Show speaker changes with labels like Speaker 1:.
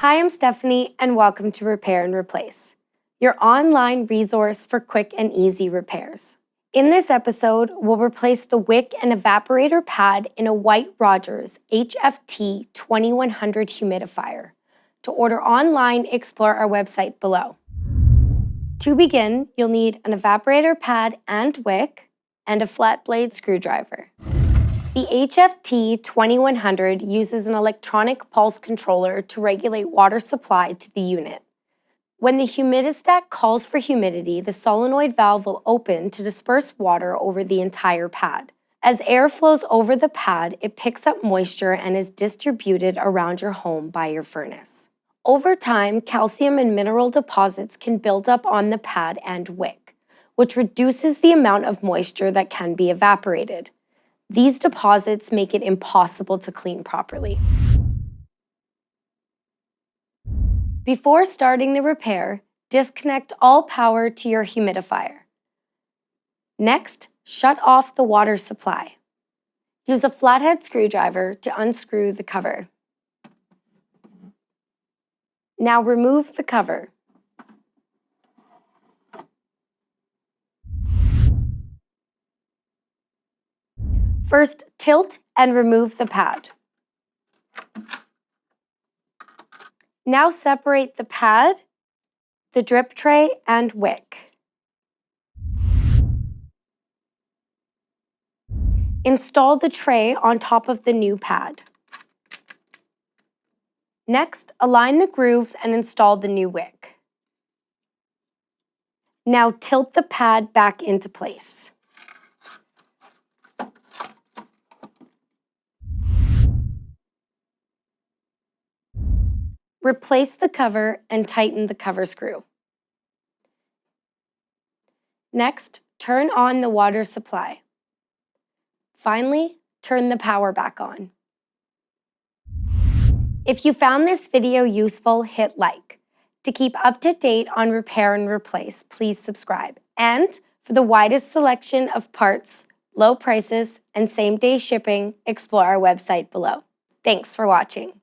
Speaker 1: Hi, I'm Stephany, and welcome to Repair and Replace, your online resource for quick and easy repairs. In this episode, we'll replace the wick and evaporator pad in a White Rodgers HFT2100 humidifier. To order online, explore our website below. To begin, you'll need an evaporator pad and wick, and a flat blade screwdriver. The HFT2100 uses an electronic pulse controller to regulate water supply to the unit. When the humidistat calls for humidity, the solenoid valve will open to disperse water over the entire pad. As air flows over the pad, it picks up moisture and is distributed around your home by your furnace. Over time, calcium and mineral deposits can build up on the pad and wick, which reduces the amount of moisture that can be evaporated. These deposits make it impossible to clean properly. Before starting the repair, disconnect all power to your humidifier. Next, shut off the water supply. Use a flathead screwdriver to unscrew the cover. Now remove the cover. First, tilt and remove the pad. Now separate the pad, the drip tray, and wick. Install the tray on top of the new pad. Next, align the grooves and install the new wick. Now tilt the pad back into place. Replace the cover and tighten the cover screw. Next, turn on the water supply. Finally, turn the power back on. If you found this video useful, hit like. To keep up to date on Repair and Replace, please subscribe. And for the widest selection of parts, low prices, and same-day shipping, explore our website below. Thanks for watching.